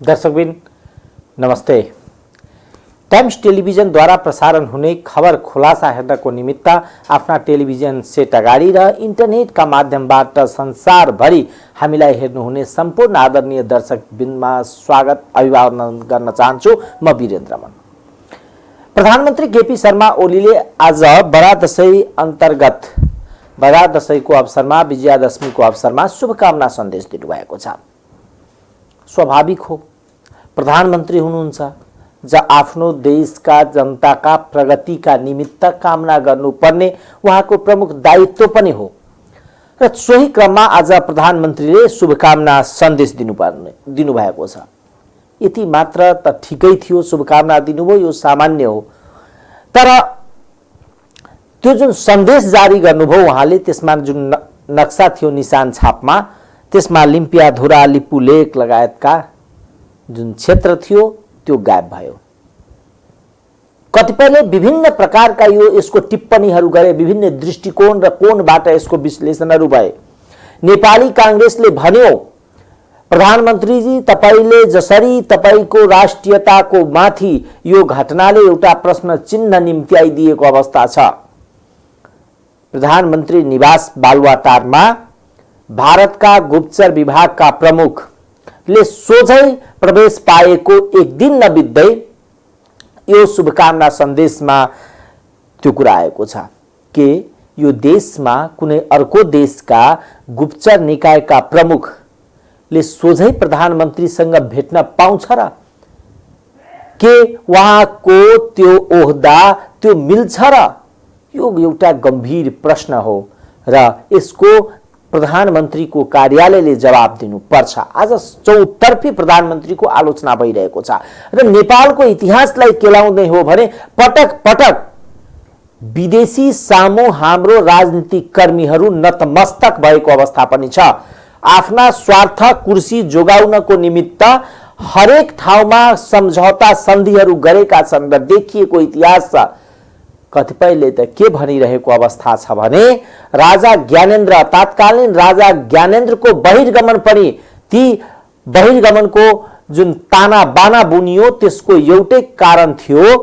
दर्शकबिन नमस्ते। टाइम्स टेलिभिजनद्वारा प्रसारण हुने खबर खुलासा हेर्नको निमित्त आफ्ना टेलिभिजन सेट अगाडि र इन्टरनेटका माध्यमबाट संसारभरि हामीलाई हेर्नुहुने सम्पूर्ण आदरणीय दर्शकबिनमा स्वागत अभिवादन गर्न चाहन्छु। म वीरेन्द्र मन। प्रधानमन्त्री केपी शर्मा ओलीले आज बडा दशैं अन्तर्गत बडा दशैंको अवसरमा विजयादशमीको अवसरमा शुभकामना सन्देश दिनुभएको छ। स्वाभाविक हो, प्रधानमन्त्री हुनुहुन्छ ज आफ्नो देशका जनताका प्रगतिका निमित्त कामना गर्नुपर्ने उहाँको प्रमुख दायित्व पनि हो र सोही क्रममा आज प्रधानमन्त्रीले शुभकामना सन्देश दिनुभएको छ। यति मात्र त ठिकै थियो, शुभकामना दिनुभयो, यो सामान्य हो। तर त्यो जुन सन्देश जारी गर्नुभयो उहाँले, त्यसमा जुन नक्सा थियो निशान छापमा, त्यसमा लिम्पियाधुरा, लिपुलेक लगायतका जुन क्षेत्र थियो त्यो गायब भयो। कतिपयले विभिन्न प्रकारका यसको टिप्पणीहरू गरे, विभिन्न दृष्टिकोण र कोणबाट यसको विश्लेषणहरू भए। नेपाली कांग्रेसले भन्यो, प्रधानमन्त्रीजी तपाईले जसरी तपाईको राष्ट्रियताको माथि यो घटनाले एउटा प्रश्न चिन्ह निम्त्याइदिएको अवस्था छ। प्रधानमन्त्री निवास बालुवाटारमा भारतका गुप्तचर विभागका प्रमुखले सोझै प्रवेश पाएको एक दिन नबित्दै यो शुभकामना सन्देशमा त्यो कुरा आएको छ कि यो देशमा कुनै अर्को देशका गुप्तचर निकायका प्रमुखले सोझै प्रधानमन्त्रीसँग भेट्न पाउँछ र के उहाँको त्यो ओहदा त्यो मिल्छ र? यो एउटा गम्भीर प्रश्न हो र यसको प्रधानमन्त्रीको कार्यालयले जवाब दिनुपर्छ। आज चौतर्फी प्रधानमन्त्रीको आलोचना भइरहेको छ र नेपालको इतिहासलाई केलाउँदै हो भने पटक पटक विदेशी सामु हाम्रो राजनीतिक कर्मीहरू नतमस्तक भएको अवस्था पनि छ। आफ्ना स्वार्थ कुर्सी जोगाउनको निमित्त हरेक ठाउँमा सम्झौता सन्धिहरू गरेका छन् र देखिएको इतिहास छ। कतिपयले त के भनिरहेको अवस्था छ भने राजा ज्ञानेन्द्र, तत्कालीन राजा ज्ञानेन्द्रको बहिर्गमन पनि, ती बहिर्गमनको जुन ताना बाना बुनियो त्यसको एउटै कारण थियो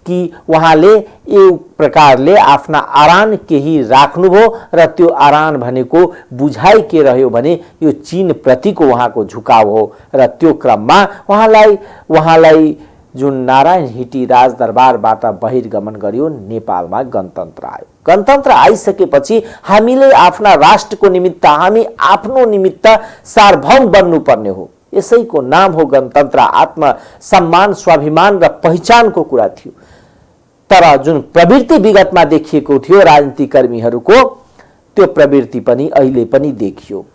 कि उहाँले एक प्रकारले आफ्ना आरान केही राख्नुभयो र त्यो आरान भनेको बुझाइ के रह्यो भने यो चीन प्रतिको उहाँको झुकाव हो र त्यो क्रममा उहाँलाई जुन नारायण हिटी राजदरबारबाट बहिर्गमन गरियो, नेपालमा गणतन्त्र आयो। गणतन्त्र आइसकेपछि हामीले आफ्ना राष्ट्रको निमित्त, हामी आफ्नो निमित्त सार्वभौम बन्नुपर्ने हो। यसैको नाम हो गणतन्त्र। आत्मसम्मान, स्वाभिमान र पहिचानको कुरा थियो। तर जुन प्रवृत्ति विगतमा देखिएको थियो राजनीतिक कर्मीहरूको, त्यो प्रवृत्ति पनि अहिले पनि देखियो।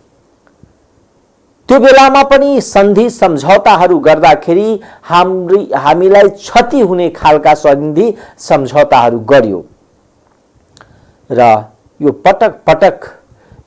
त्यो बेलामा पनि सन्धि सम्झौताहरू गर्दाखेरि हामीलाई क्षति हुने खालका सन्धि सम्झौताहरू गर्यो र यो पटक पटक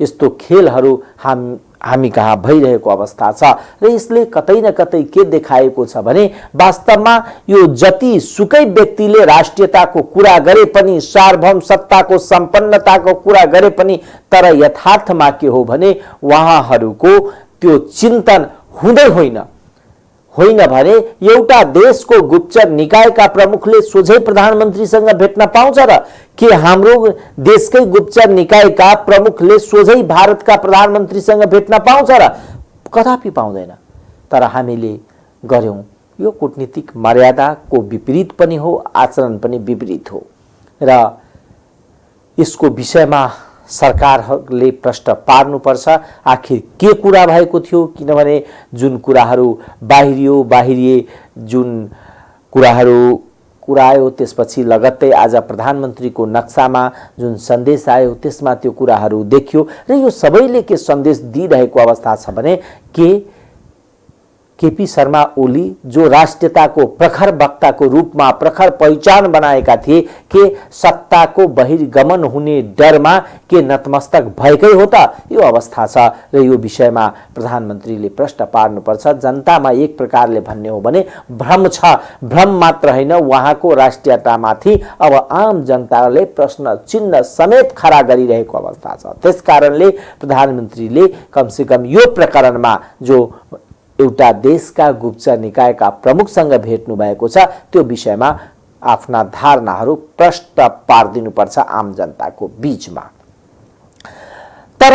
यस्तो खेलहरू हामी कहाँ भइरहेको अवस्था छ र यसले कतै न कतै के देखाएको छ भने वास्तवमा यो जति सुकै व्यक्तिले राष्ट्रियताको कुरा गरे पनि, सार्वभौम सत्ताको सम्पन्नताको कुरा गरे पनि, तर यथार्थमा के हो भने उहाँहरूको त्यो चिन्तन हुँदै होइन भने एउटा देशको गुप्तचर निकायका प्रमुखले सोझै प्रधानमन्त्रीसँग भेट्न पाउँछ र के हाम्रो देशकै गुप्तचर निकायका प्रमुखले सोझै भारतका प्रधानमन्त्रीसँग भेट्न पाउँछ र? कदापि पाउँदैन। तर हामीले गर्यौं। यो कूटनीतिक मर्यादाको विपरीत पनि हो, आचरण पनि विपरीत हो र यसको विषयमा सरकारले प्रश्न पार्नुपर्छ। आखिर के कुरा भएको थियो? किनभने जुन कुराहरू बाहिरिए, जुन कुरा आयो त्यसपछि लगत्तै आज प्रधानमन्त्रीको नक्सामा जुन सन्देश आयो त्यसमा त्यो कुराहरू देखियो र यो सबैले के सन्देश दिइरहेको अवस्था छ भने केपी शर्मा ओली जो राष्ट्रियताको प्रखर वक्ताको रूपमा प्रखर पहिचान बनाएका थिए, के सत्ताको बहिर्गमन हुने डरमा के नतमस्तक भएकै हो त? यो अवस्था छ र यो विषयमा प्रधानमन्त्रीले प्रश्न पार्नुपर्छ। जनतामा एक प्रकारले भन्ने हो भने भ्रम छ। भ्रम मात्र होइन, उहाँको राष्ट्रियतामाथि अब आम जनताले प्रश्न चिन्ह समेत खडा गरिरहेको अवस्था छ। त्यसकारणले प्रधानमन्त्रीले कमसेकम यो प्रकरणमा जो एउटा देशका गुप्तचर निकायका प्रमुखसँग भेट्नु भएको छ, त्यो विषयमा आफ्ना धारणाहरू प्रष्ट पारिदिनुपर्छ आम जनताको बीचमा। तर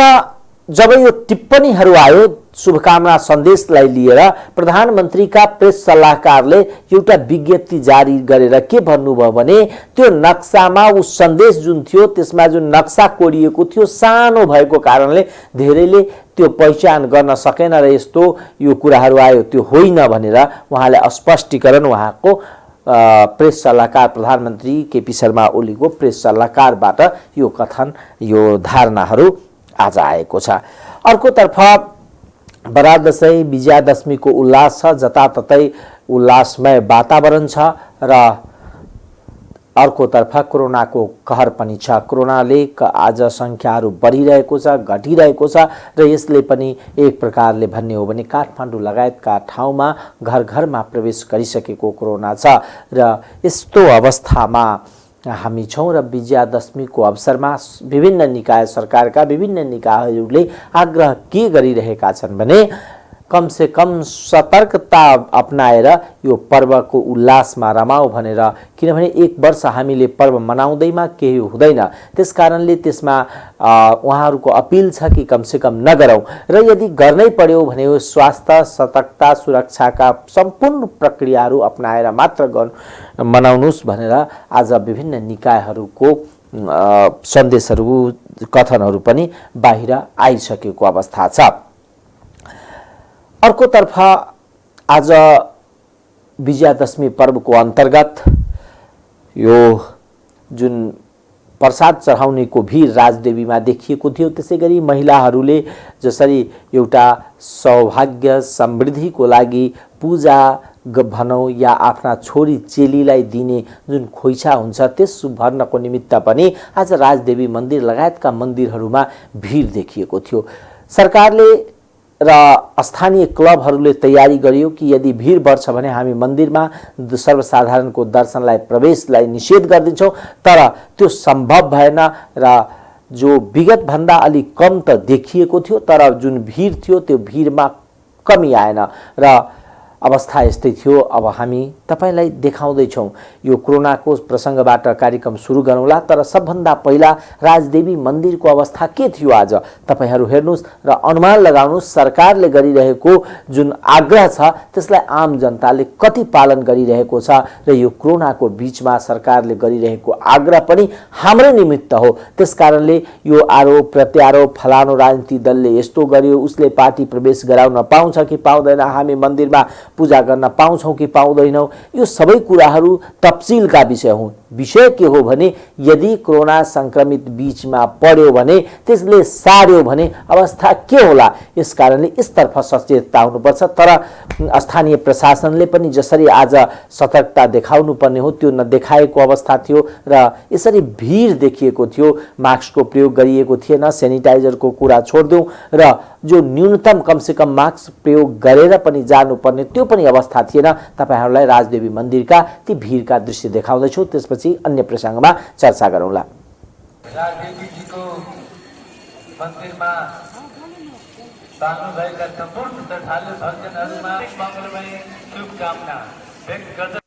जब यो टिप्पणीहरू आयो, शुभकामना सन्देशलाई लिएर प्रधानमन्त्रीका प्रेस सल्लाहकारले एउटा विज्ञप्ति जारी गरेर के भन्नुभयो भने त्यो नक्सामा उस सन्देश जुन थियो त्यसमा जुन नक्सा कोडिएको थियो सानो भएको कारणले धेरैले त्यो पहिचान गर्न सकेन र यस्तो यो कुराहरू आयो, त्यो होइन भनेर उहाँले स्पष्टीकरण उहाँको प्रेस सल्लाहकार प्रधानमन्त्री केपी शर्मा ओलीको प्रेस सल्लाहकारबाट यो कथन, यो धारणाहरू आज आएको छ। अर्कोतर्फ बरात दशैं विजयादशमीको उल्लास छ, जताततै उल्लासमय वातावरण छ र अर्कोतर्फ कोरोनाको कहर पनि छ। कोरोनाले आज सङ्ख्याहरू बढिरहेको छ, घटिरहेको छ र यसले पनि एक प्रकारले भन्ने हो भने काठमाडौँ लगायतका ठाउँमा घर घरमा प्रवेश गरिसकेको कोरोना छ र यस्तो अवस्थामा हामी छौँ र विजयादशमीको अवसरमा विभिन्न निकाय, सरकारका विभिन्न निकायहरूले आग्रह के गरिरहेका छन् भने कमसे कम सतर्कता अपनाएर यो पर्वको उल्लासमा रमाऊ भनेर, किनभने एक वर्ष हामीले पर्व मनाउँदैमा केही हुँदैन, त्यसकारणले त्यसमा उहाँहरूको अपिल छ कि कमसे कम नगरौँ र यदि गर्नै पर्यो भने स्वास्थ्य, सतर्कता, सुरक्षाका सम्पूर्ण प्रक्रियाहरू अपनाएर मात्र मनाउनुस् भनेर आज विभिन्न निकायहरूको सन्देशहरू, कथनहरू पनि बाहिर आइसकेको अवस्था छ। अर्कोतर्फ आज विजयादशमी पर्वको अन्तर्गत यो जुन प्रसाद चढाउनेको भिड राजदेवीमा देखिएको थियो, त्यसैगरी महिलाहरूले जसरी एउटा सौभाग्य समृद्धिको लागि पूजा भनौँ या आफ्ना छोरी चेलीलाई दिने जुन खोइछा हुन्छ त्यस भर्नको निमित्त पनि आज राजदेवी मन्दिर लगायतका मन्दिरहरूमा भिड देखिएको थियो। सरकारले र स्थानीय क्लबहरूले तयारी गरियो कि यदि भिड बढ्छ भने हामी मन्दिरमा सर्वसाधारणको दर्शनलाई, प्रवेशलाई निषेध गरिदिन्छौँ, तर त्यो सम्भव भएन र जो विगतभन्दा अलिक कम त देखिएको थियो तर जुन भिड थियो त्यो भिडमा कमी आएन र अवस्था यस्तै थियो। अब हामी तपाईलाई देखाउँदैछौँ। यो कोरोनाको प्रसङ्गबाट कार्यक्रम सुरु गरौँला, तर सबभन्दा पहिला राजदेवी मन्दिरको अवस्था के थियो आज तपाईहरू हेर्नुहोस् र अनुमान लगाउनुहोस् सरकारले गरिरहेको जुन आग्रह छ त्यसलाई आम जनताले कति पालन गरिरहेको छ र यो कोरोनाको बीचमा सरकारले गरिरहेको आग्रह पनि हाम्रो निमित्त हो। त्यसकारणले यो आरोप प्रत्यारोप फलानो राजनीतिक दलले यस्तो गर्यो, उसले पार्टी प्रवेश गराउन पाउँछ कि पाउँदैन, हामी मन्दिरमा पूजा गर्न पाउँछौँ कि पाउँदैनौँ, यो सबै कुराहरू तफसिलका विषय हुन्। विषय के हो भने यदि कोरोना संक्रमित बीचमा पड्यो भने त्यसले सार्यो भने अवस्था के होला, यसकारणले यसतर्फ सचेतता हुनुपर्छ। तर स्थानीय प्रशासनले पनि जसरी आज सतर्कता देखाउनु पर्ने हो त्यो नदेखाएको अवस्था थियो र यसरी भिड देखिएको थियो, मास्कको प्रयोग गरिएको थिएन, सेनिटाइजरको कुरा छोडिदेऊ र जो न्यूनतम कमसे कम मास्क प्रयोग गरेर पनि जानुपर्ने त्यो पनि अवस्था थिएन। तपाईहरूलाई राजदेवी मन्दिरका ती भिडका दृश्य देखाउँदैछु, त्यसपछि अन्य प्रसङ्गमा चर्चा गरौँला। राजदेवीजीको मन्दिरमा सार्नुभएका सम्पूर्ण श्रद्धालु भक्तजनहरूमा मङ्गलमय शुभकामना व्यक्त गर्दै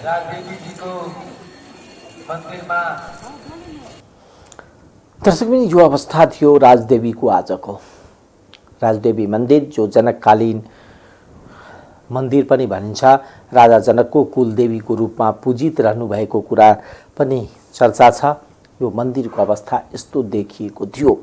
राजदेवीजीको मन्दिरमा दर्शक पनि यो अवस्था थियो राजदेवीको आजको। राजदेवी मन्दिर जो जनककालीन मन्दिर पनि भनिन्छ, राजा जनकको कुलदेवीको रूपमा पूजित रहनु भएको कुरा पनि चर्चा छ। यो मन्दिरको अवस्था यस्तो देखिएको थियो।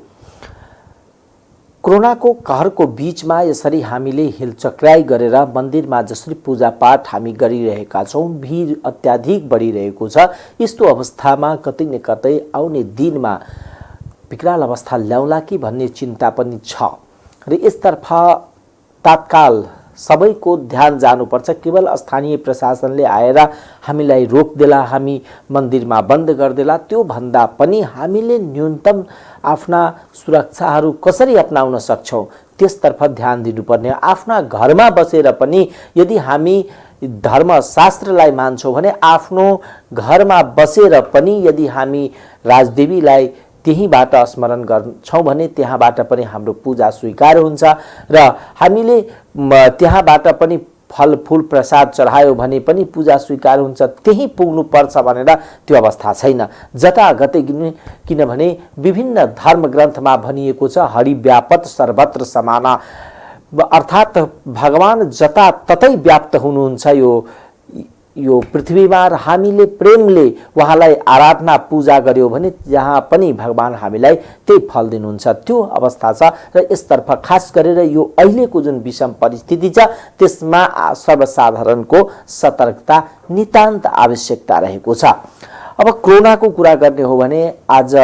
कोरोनाको कहरको बीचमा यसरी हामीले हिलचक्राइ गरेर मन्दिरमा जसरी पूजापाठ हामी गरिरहेका छौँ, भिड अत्याधिक बढिरहेको छ। यस्तो अवस्थामा कतै न कतै आउने दिनमा विकराल अवस्था ल्याउला कि भन्ने चिन्ता पनि छ र यसतर्फ तत्काल सबैको ध्यान जानुपर्छ। केवल स्थानीय प्रशासनले आएर हामीलाई रोक्देला, हामी मन्दिरमा बन्द गरिदेला, त्यो भन्दा पनि हामीले न्यूनतम आफ्ना सुरक्षाहरू कसरी अपनाउन सक्छौँ त्यसतर्फ ध्यान दिनुपर्ने। आफ्ना घरमा बसेर पनि यदि हामी धर्मशास्त्रलाई मान्छौँ भने आफ्नो घरमा बसेर पनि यदि हामी राजदेवीलाई त्यहीबाट स्मरण गर्छौँ भने त्यहाँबाट पनि हाम्रो पूजा स्वीकार हुन्छ र हामीले त्यहाँबाट पनि फलफुल प्रसाद चढायो भने पनि पूजा स्वीकार हुन्छ। त्यही पुग्नुपर्छ भनेर त्यो अवस्था छैन जतागतै। किनभने विभिन्न धर्मग्रन्थमा भनिएको छ, हरिव्यापत सर्वत्र समाना, अर्थात् भगवान जताततै व्याप्त हुनुहुन्छ यो पृथ्वीमा। र हामीले प्रेमले उहाँलाई आराधना पूजा गर्यो भने जहाँ पनि भगवान हामीलाई त्यही फल दिनुहुन्छ। त्यो अवस्था छ र यसतर्फ खास गरेर यो अहिलेको जुन विषम परिस्थिति छ त्यसमा सर्वसाधारणको सतर्कता नितान्त आवश्यकता रहेको छ। अब कोरोनाको कुरा गर्ने हो भने आज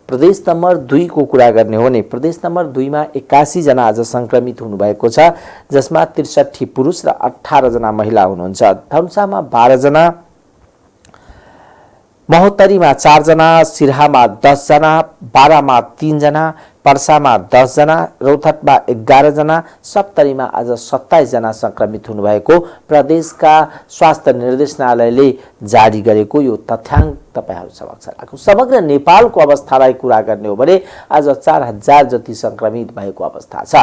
प्रदेश नम्बर 2 को कुरा गर्ने हो भने प्रदेश नम्बर 2 मा 81 जना आज संक्रमित हुनुभएको छ, जसमा 63 पुरुष र 18 जना महिला हुनुहुन्छ। धनुषामा 12 जना, महोत्तरीमा 4 जना, सिरहामा 10 जना, बारामा 3 जना, पर्सामा 10 जना, रौतहटमा 11 जना, सप्तरीमा आज 27 जना संक्रमित हुनुभएको प्रदेशका स्वास्थ्य निर्देशनालयले जारी गरेको यो तथ्याङ्क तपाईहरु समक्ष राख्छु। समग्र नेपालको अवस्थालाई कुरा गर्ने हो भने आज 4000 जति संक्रमित भएको अवस्था छ।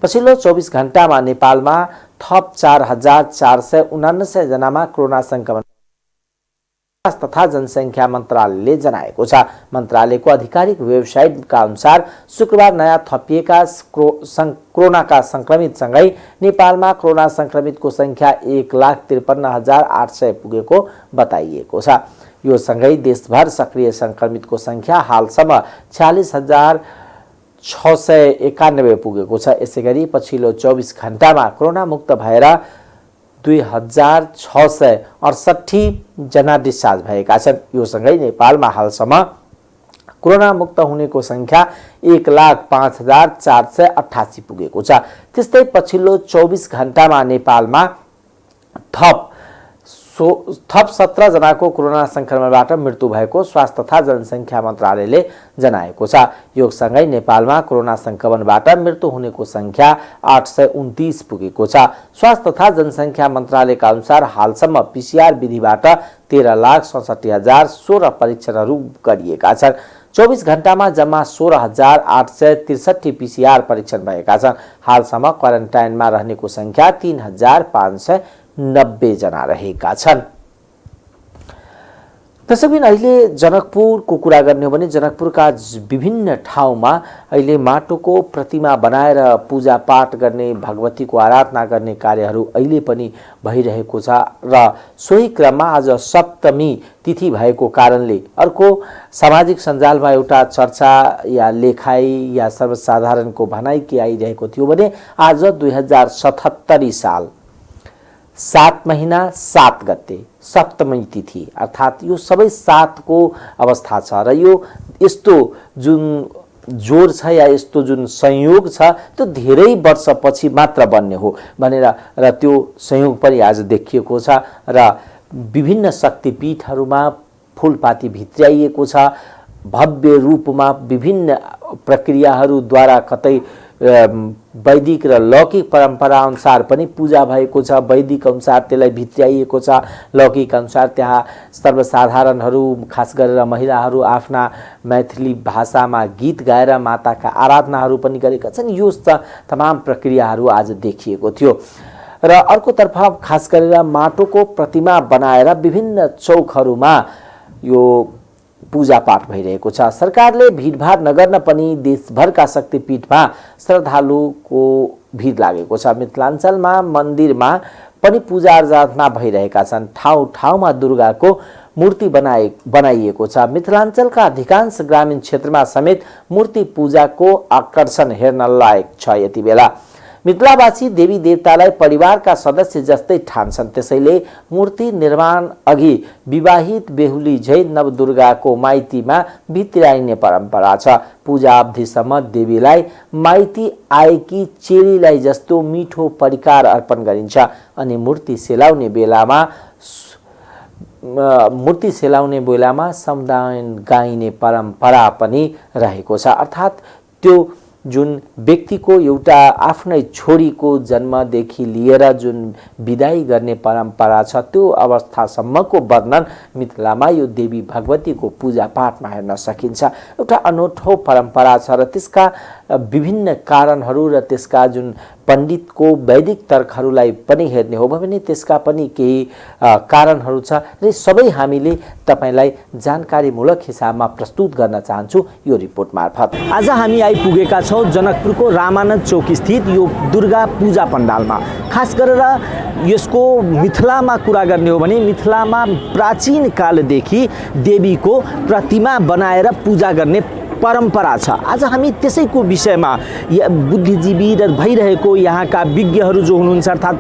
पछिल्लो 24 घण्टामा नेपालमा थप 4449 जनामा कोरोना संक्रमण तथा जनसंख्या मन्त्रालयले जनाएको छ। मन्त्रालयको आधिकारिक वेबसाइटका अनुसार शुक्रबार नयाँ थपिएका कोरोनाका संक्रमितसँगै नेपालमा कोरोना संक्रमितको संख्या 1,53,800 पुगेको बताइएको छ। यो सँगै देशभर सक्रिय संक्रमितको संख्या हालसम्म 46,691 पुगेको छ। यसैगरी पछिल्लो 24 घण्टामा कोरोना मुक्त भएर 2668 जना डिस्चार्ज भएका छन्। यो सँगै नेपालमा हालसम्म कोरोना मुक्त हुनेको संख्या 1,05,488 पुगेको छ। त्यस्तै पछिल्लो 24 घण्टामा नेपालमा थप 17 जनाको कोरोना संक्रमणबाट मृत्यु भएको स्वास्थ्य तथा जनसंख्या मन्त्रालयले जनाएको छ। यो सँगै नेपालमा कोरोना संक्रमणबाट मृत्यु हुनेको संख्या 829 पुगेको छ। स्वास्थ्य तथा जनसंख्या मन्त्रालयका अनुसार हालसम्म पीसीआर विधिबाट 13,67,016 परीक्षणहरू गरिएका छन्। 24 घण्टामा जम्मा 16,863 पीसीआर परीक्षण भएका छन्। हालसम्म क्वारेन्टाइनमा रहनेको संख्या 3,590 जना रहेका छन्। त्यसैबिन अहिले जनकपुरको कुरा गर्ने हो भने जनकपुरका विभिन्न ठाउँमा अहिले माटोको प्रतिमा बनाएर पूजापाठ गर्ने, भगवतीको आराधना गर्ने कार्यहरू अहिले पनि भइरहेको छ र सोही क्रममा आज सप्तमी तिथि भएको कारणले अर्को सामाजिक सञ्जालमा एउटा चर्चा या लेखाइ या सर्वसाधारणको भनाइ के आइरहेको थियो भने आज 2077 साल 7 महिना 7 गते सप्तमी तिथि अर्थात् यो सबै 7 को अवस्था छ र यो यस्तो जुन जोर छ या यस्तो जुन संयोग छ त्यो धेरै वर्षपछि मात्र बन्ने हो भनेर र त्यो संयोग पनि आज देखिएको छ र विभिन्न शक्तिपीठहरूमा फूलपाती भित्र्याइएको छ। भव्य रूपमा विभिन्न प्रक्रियाहरूद्वारा कतै वैदिक र लौकिक परम्परा अनुसार पनि पूजा भएको छ। वैदिक अनुसार त्यसलाई भित्र्याइएको छ, लौकिक अनुसार त्यहाँ सर्वसाधारणहरू खास गरेर महिलाहरू आफ्ना मैथिली भाषामा गीत गाएर माताका आराधनाहरू पनि गरेका छन्। यो तमाम प्रक्रियाहरू आज देखिएको थियो र अर्कोतर्फ खास गरेर माटोको प्रतिमा बनाएर विभिन्न चौकहरूमा यो पूजापाठ भइरहेको छ। सरकारले भिडभाड नगर्न पनि देशभरका शक्तिपीठमा श्रद्धालुको भिड लागेको छ। मिथिलाञ्चलमा मन्दिरमा पनि पूजा अर्चना भइरहेका छन्। ठाउँ ठाउँमा दुर्गाको मूर्ति बनाइएको छ। मिथिलाञ्चलका अधिकांश ग्रामीण क्षेत्रमा समेत मूर्ति पूजाको आकर्षण हेर्न लायक छ। यति बेला मिथिलावासी देवी देवतालाई परिवारका सदस्य जस्तै ठान्छन्। त्यसैले मूर्ति निर्माण अघि विवाहित बेहुली झै नवदुर्गाको माइतीमा भित्र्याइने परम्परा छ। पूजा अवधिसम्म देवीलाई माइती आएकी चेलीलाई जस्तो मिठो परिकार अर्पण गरिन्छ अनि मूर्ति सेलाउने बेलामा समुदायन गाइने परम्परा पनि रहेको छ। अर्थात् त्यो जुन व्यक्तिको एउटा आफ्नै छोरीको जन्मदेखि लिएर जुन विदाई गर्ने परम्परा छ त्यो अवस्थासम्मको वर्णन मिथिलामा यो देवी भगवतीको पूजापाठमा हेर्न सकिन्छ। एउटा अनौठो परम्परा छ र त्यसका विभिन्न कारणहरू र त्यसका जुन पण्डितको वैदिक तर्कहरूलाई पनि हेर्ने हो भने त्यसका पनि केही कारणहरू छ र सबै हामीले तपाईलाई जानकारीमूलक हिसाबमा प्रस्तुत गर्न चाहन्छु यो रिपोर्ट मार्फत। आज हामी आइपुगेका छौँ जनकपुरको रामानन्द चौक स्थित यो दुर्गा पूजा पण्डालमा। खास गरेर यसको मिथिलामा कुरा गर्ने हो भने मिथिलामा प्राचीन कालदेखि देवीको प्रतिमा बनाएर पूजा गर्ने परम्परा छ। आज हामी त्यसैको विषयमा बुद्धिजीवी र भइरहेको यहाँका विज्ञहरू जो हुनुहुन्छ अर्थात्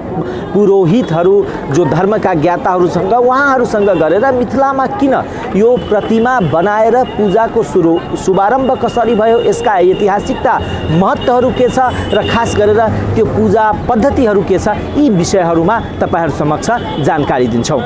पुरोहितहरू जो धर्मका ज्ञाताहरूसँग उहाँहरूसँग गरेर मिथिलामा किन यो प्रतिमा बनाएर पूजाको शुभारम्भ कसरी भयो, यसका ऐतिहासिकता महत्त्वहरू के छ र खास गरेर त्यो पूजा पद्धतिहरू के छ, यी विषयहरूमा तपाईहरु समक्ष जानकारी दिन्छौँ।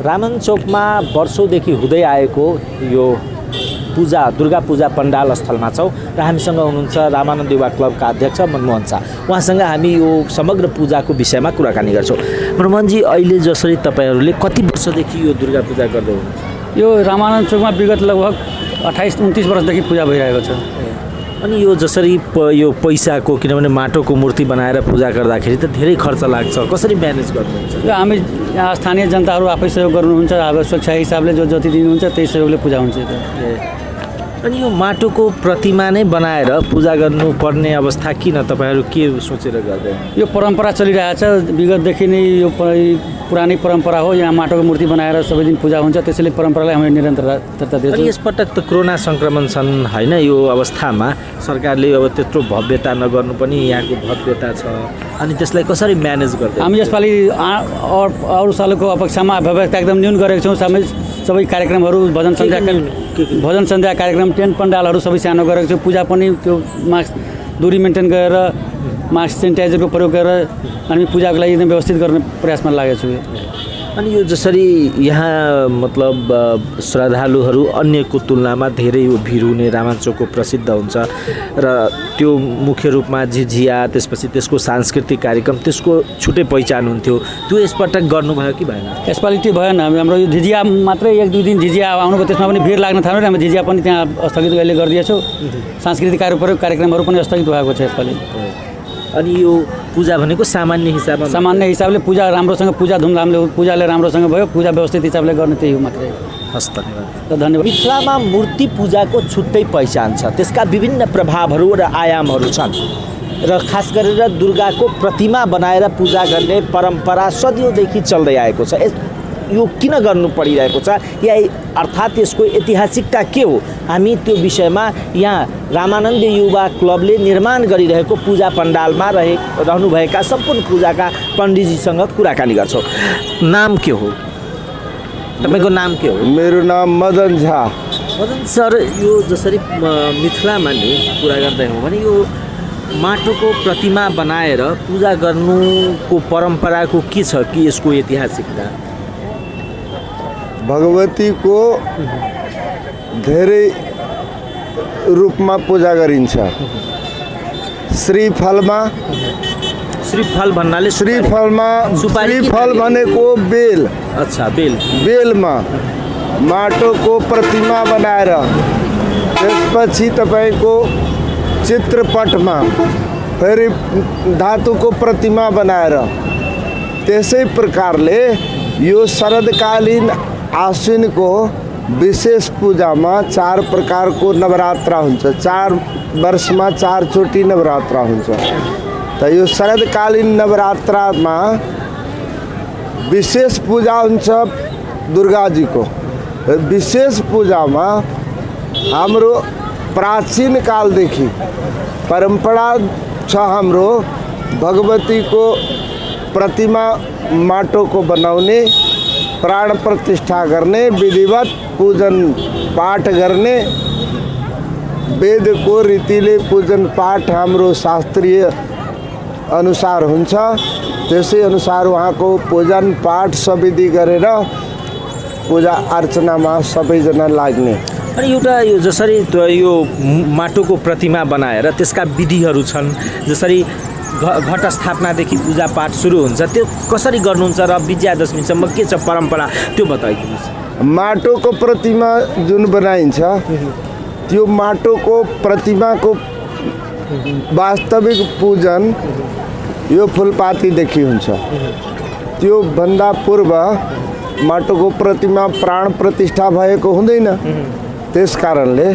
रामन चोकमा वर्षौंदेखि हुँदै आएको यो पूजा दुर्गा पूजा पण्डाल स्थलमा छौँ र हामीसँग हुनुहुन्छ रामानन्द युवा क्लबका अध्यक्ष मनमोहन शाह। उहाँसँग हामी यो समग्र पूजाको विषयमा कुराकानी गर्छौँ। मनमोहनजी, अहिले जसरी तपाईँहरूले कति वर्षदेखि यो दुर्गा पूजा गर्दै हुनुहुन्छ? यो रामानन्द चोकमा विगत लगभग 28-29 वर्षदेखि पूजा भइरहेको छ। अनि यो जसरी यो पैसाको, किनभने माटोको मूर्ति बनाएर पूजा गर्दाखेरि त धेरै खर्च लाग्छ, कसरी म्यानेज गर्नुहुन्छ? र हामी यहाँ स्थानीय जनताहरू आफै सहयोग गर्नुहुन्छ। अब सुरक्षा हिसाबले जो जति दिनुहुन्छ त्यही सहयोगले पूजा हुन्छ। अनि यो माटोको प्रतिमा नै बनाएर पूजा गर्नुपर्ने अवस्था किन? तपाईँहरू के सोचेर गर्दैन? यो परम्परा चलिरहेछ विगतदेखि नै। यो पुरानै परम्परा हो। यहाँ माटोको मूर्ति बनाएर सबै दिन पूजा हुन्छ, त्यसैले परम्परालाई हामीले निरन्तरता दिन्छौँ। यसपटक त कोरोना सङ्क्रमण छन् होइन? यो अवस्थामा सरकारले अब त्यत्रो भव्यता नगर्नु पनि यहाँको भव्यता छ, अनि त्यसलाई कसरी म्यानेज गर्दै? हामी यसपालि अरू सालको अपेक्षामा भव्यता एकदम न्यून गरेको छौँ। सबै कार्यक्रमहरू भजन सन्ध्या कार्यक्रम, टेन्ट पण्डालहरू सबै सानो गरेको छौँ। पूजा पनि त्यो मास्क दूरी मेन्टेन गरेर, मास्क सेनिटाइजरको प्रयोग गरेर हामी पूजाको लागि एकदम व्यवस्थित गर्ने प्रयासमा लागेको छु। अनि यो जसरी यहाँ मतलब श्रद्धालुहरू अन्यको तुलनामा धेरै भिड हुने रामाचोकको प्रसिद्ध हुन्छ र त्यो मुख्य रूपमा झिझिया, त्यसपछि त्यसको सांस्कृतिक कार्यक्रम, त्यसको छुट्टै पहिचान हुन्थ्यो। त्यो यसपटक गर्नुभयो कि भएन? यसपालि त्यो भएन। हाम्रो यो झिझिया मात्रै 1-2 दिन झिझिया आउनुभयो, त्यसमा पनि भिड लाग्न थाल्यो र हामी झिझिया पनि त्यहाँ स्थगित अहिले गरिदिएछौँ। सांस्कृतिक कार्यक्रमहरू पनि स्थगित भएको छ यसपालि। अनि यो पूजा भनेको सामान्य हिसाबले पूजा राम्रोसँग, पूजा धुमधामले, पूजाले राम्रोसँग भयो, पूजा व्यवस्थित हिसाबले गर्ने त्यही हो मात्रै। हस्, धन्यवाद। धन्यवाद। मिथिलामा मूर्ति पूजाको छुट्टै पहिचान छ, त्यसका विभिन्न प्रभावहरू र आयामहरू छन् र खास गरेर दुर्गाको प्रतिमा बनाएर पूजा गर्ने परम्परा सदियौँदेखि चल्दै आएको छ। यो किन गर्नु परिरहेको छ, या अर्थात् यसको ऐतिहासिकता के हो? हामी त्यो विषयमा यहाँ रामानन्द युवा क्लबले निर्माण गरिरहेको पूजा पण्डालमा रहनुभएका सम्पूर्ण पूजाका पण्डितजीसँग कुराकानी गर्छौँ। नाम के हो तपाईँको? नाम के हो? मेरो नाम मदन झा। मदन सर, यो जसरी मिथिलामा नि कुरा गर्दै हो भने यो माटोको प्रतिमा बनाएर पूजा गर्नुको परम्पराको के छ कि यसको ऐतिहासिकता? भगवती को धेरै रूपमा पूजा गरिन्छ। श्रीफलमा, श्रीफल भन्नाले श्रीफलमा श्रीफल भनेको बेल। अच्छा, बेलमा माटोको प्रतिमा बनाएर त्यसपछि तपाईँको चित्रपटमा फेरि धातुको प्रतिमा बनाएर, त्यसै प्रकारले यो शरदकालीन आश्विनको विशेष पूजामा 4 प्रकारको नवरात्रा हुन्छ। 4 वर्षमा 4 चोटि नवरात्रा हुन्छ। त यो शरदकालीन नवरात्रामा विशेष पूजा हुन्छ दुर्गाजीको। विशेष पूजामा हाम्रो प्राचीन कालदेखि परम्परा छ। हाम्रो भगवतीको प्रतिमा माटोको बनाउने, प्राण प्रतिष्ठा गर्ने, विधिवत पूजन पाठ गर्ने, वेदको रीतिले पूजन पाठ हाम्रो शास्त्रीय अनुसार हुन्छ। त्यसै अनुसार उहाँको पूजन पाठ सबविधि गरेर पूजा अर्चनामा सबैजना लाग्ने। अनि एउटा यो जसरी यो माटोको प्रतिमा बनाएर त्यसका विधिहरू छन्, जसरी घट स्थापनादेखि पूजा पाठ सुरु हुन्छ, त्यो कसरी गर्नुहुन्छ र विजयादशमीसम्म के छ परम्परा, त्यो बताइदिनुहोस्। माटोको प्रतिमा जुन बनाइन्छ, त्यो माटोको प्रतिमाको वास्तविक पूजन यो फुलपातीदेखि हुन्छ। त्यो भन्दा पूर्व माटोको प्रतिमा प्राण प्रतिष्ठा भएको हुँदैन। त्यस कारणले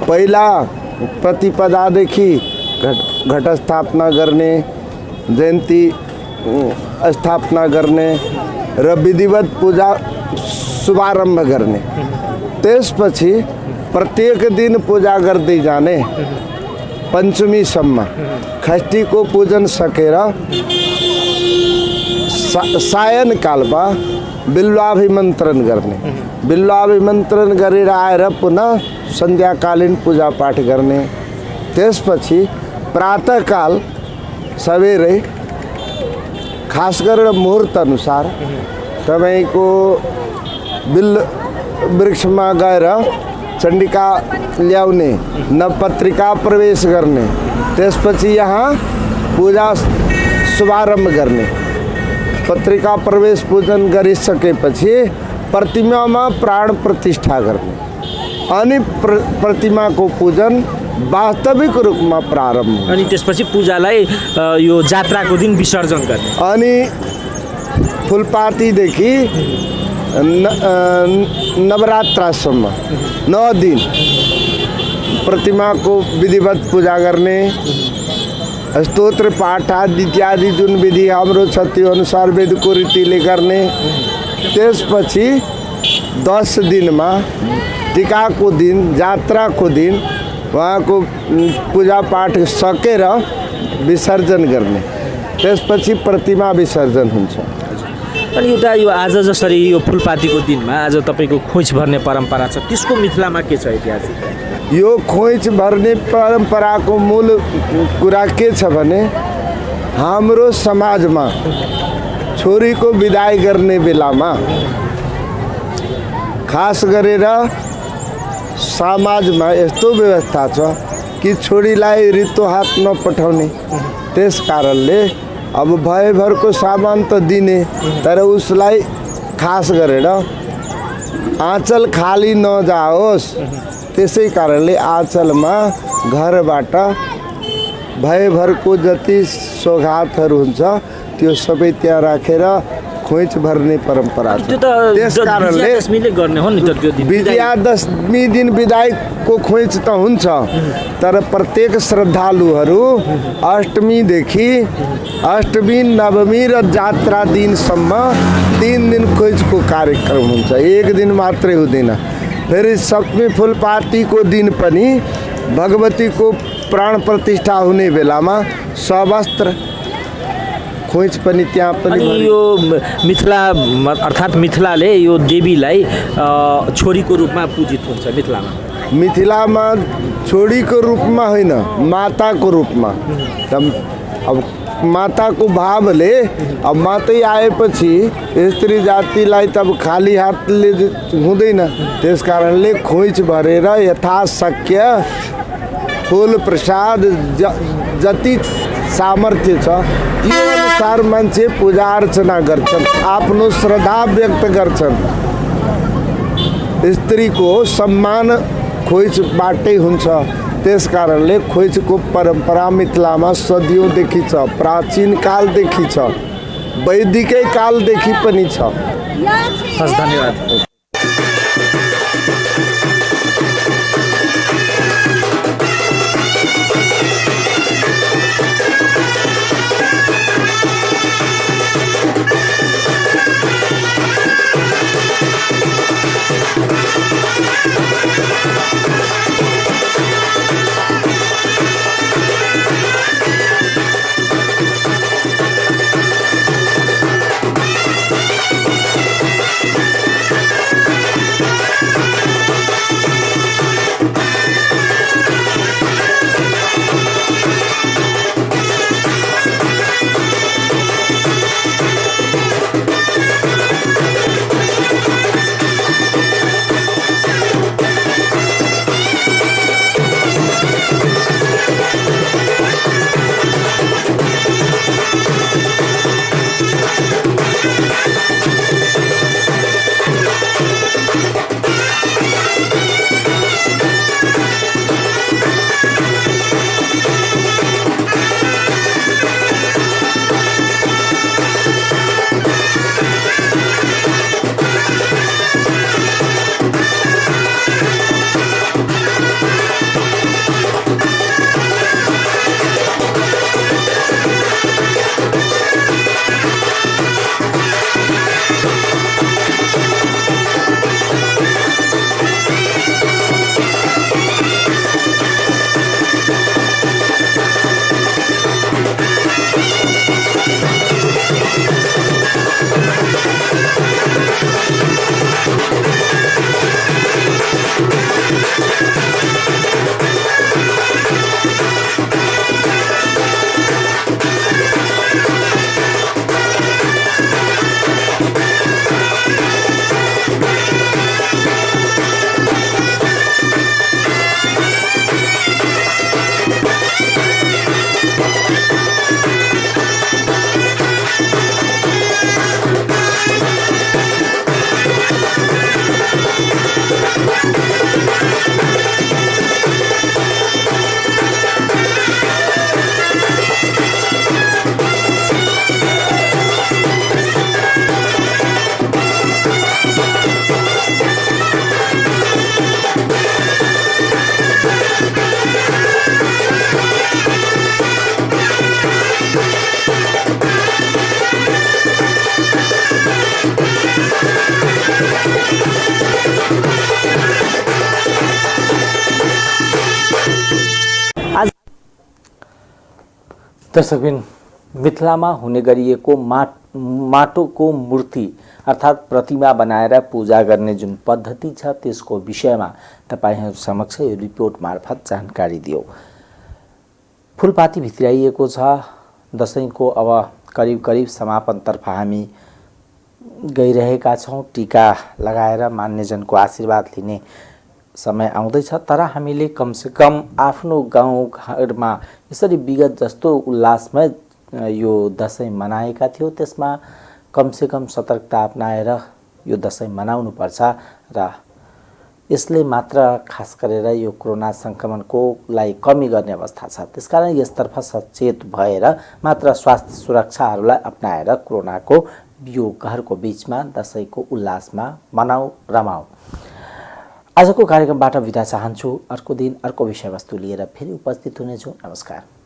पहिला प्रतिपदादेखि घट स्थापना गर्ने, जयन्ती स्थापना गर्ने र विधिवत पूजा शुभारम्भ गर्ने, त्यसपछि प्रत्येक दिन पूजा गर्दै जाने, पञ्चमीसम्म षष्ठीको पूजन सकेर सायनकालमा बिल्वाभिमन्त्रण गर्ने, बिल्वाभिमन्त्रण गरेर आएर पुनः सन्ध्याकालीन पूजापाठ गर्ने, त्यसपछि प्रातःकाल सबेरै खास गरेर मुहुर्त अनुसार तपाईँको बिल्व वृक्षमा गएर चण्डिका ल्याउने, नवपत्रिका प्रवेश गर्ने, त्यसपछि यहाँ पूजा शुभारम्भ गर्ने, पत्रिका प्रवेश पूजन गरिसकेपछि प्रतिमामा प्राण प्रतिष्ठा गर्ने, अनि प्रतिमाको पूजन वास्तविक रूपमा प्रारम्भ, अनि त्यसपछि पूजालाई यो जात्राको दिन विसर्जन गर्ने, अनि फुलपातीदेखि नवरात्रसम्म 9 दिन प्रतिमाको विधिवत पूजा गर्ने, स्तोत्र पाठ आदि इत्यादि जुन विधि हाम्रो छ त्यो अनुसार वेदको रीतिले गर्ने, त्यसपछि 10 दिनमा टीकाको दिन, जात्राको दिन उहाँको पूजापाठ सकेर विसर्जन गर्ने, त्यसपछि प्रतिमा विसर्जन हुन्छ। अनि एउटा यो आज जसरी यो फुलपातीको दिनमा आज तपाईँको खोइच भर्ने परम्परा छ, त्यसको मिथिलामा के छ इतिहास? यो खोइच भर्ने परम्पराको मूल कुरा के छ भने हाम्रो समाजमा छोरीको विदाई गर्ने बेलामा खास गरेर समाजमा यस्तो व्यवस्था छ कि छोरीलाई रित्तो हात नपठाउने, त्यस कारणले अब भयभरको सामान त दिने, तर उसलाई खास गरेर आँचल खाली नजाओस्, त्यसै कारणले आँचलमा घरबाट भयभरको जति सौगातहरू हुन्छ त्यो सबै त्यहाँ राखेर खोइच भर्ने परम्परा छ। त्यस कारणले दशमीले गर्ने हो नि त त्यो दिन, विजयादशमी दिन विदाईको खोइच त हुन्छ, तर प्रत्येक श्रद्धालुहरू अष्टमीदेखि अष्टमी, नवमी र जात्रा दिनसम्म 3 दिन खोइचको कार्यक्रम हुन्छ, एक दिन मात्रै हुँदैन। फेरि सप्तमी फुलपातीको दिन पनि भगवतीको प्राण प्रतिष्ठा हुने बेलामा सवस्त्र खोइच पनि त्यहाँ पनि। अनि यो मिथिला अर्थात् मिथिलाले यो देवीलाई छोरीको रूपमा पूजित हुन्छ मिथिलामा। मिथिलामा छोरीको रूपमा होइन, माताको रूपमा। अब माताको भावले अब मातै आएपछि स्त्री जातिलाई तब खाली हातले हुँदैन, त्यस कारणले खोइच भरेर यथाशक्य फुल प्रसाद जति सामर्थ्य छ त्यो अनुसार मान्छे पूजा अर्चना गर्छन्, आफ्नो श्रद्धा व्यक्त गर्छन्। स्त्रीको सम्मान खोइचबाटै हुन्छ, त्यस कारणले खोइचको परम्परा मिथिलामा सदियौँदेखि छ, प्राचीन कालदेखि छ, वैदिकै कालदेखि पनि छ। हस्, धन्यवाद। दर्शकबिन, मिथिलामा हुने गरिएको माटोको मूर्ति अर्थात् प्रतिमा बनाएर पूजा गर्ने जुन पद्धति छ त्यसको विषयमा तपाईहरु समक्ष यो रिपोर्ट मार्फत जानकारी दियो। फूलपाती भित्राइएको छ। दशैंको अब करिब करिब समापनतर्फ हामी गइरहेका छौं। टीका लगाएर मान्यजनको आशीर्वाद लिने समय आउँदैछ, तर हामीले कमसे कम आफ्नो गाउँ घरमा यसरी विगत जस्तो उल्लासमय यो दशैं मनाएका थियौं, त्यसमा कमसे कम सतर्कता अपनाएर यो दशैं मनाउनु पर्छ र यसले मात्र खास गरेर यो कोरोना संक्रमणको लाई कमी गर्ने अवस्था छ। त्यसकारण यसतर्फ सचेत भएर मात्र स्वास्थ्य सुरक्षाहरूलाई अपनाएर कोरोनाको यो घरको बीचमा दशैंको उल्लासमा मनाऊ रमाऊ। आजको कार्यक्रमबाट बिदा चाहन्छु। अर्को दिन अर्को विषयवस्तु लिएर फेरि उपस्थित हुनेछु। नमस्कार।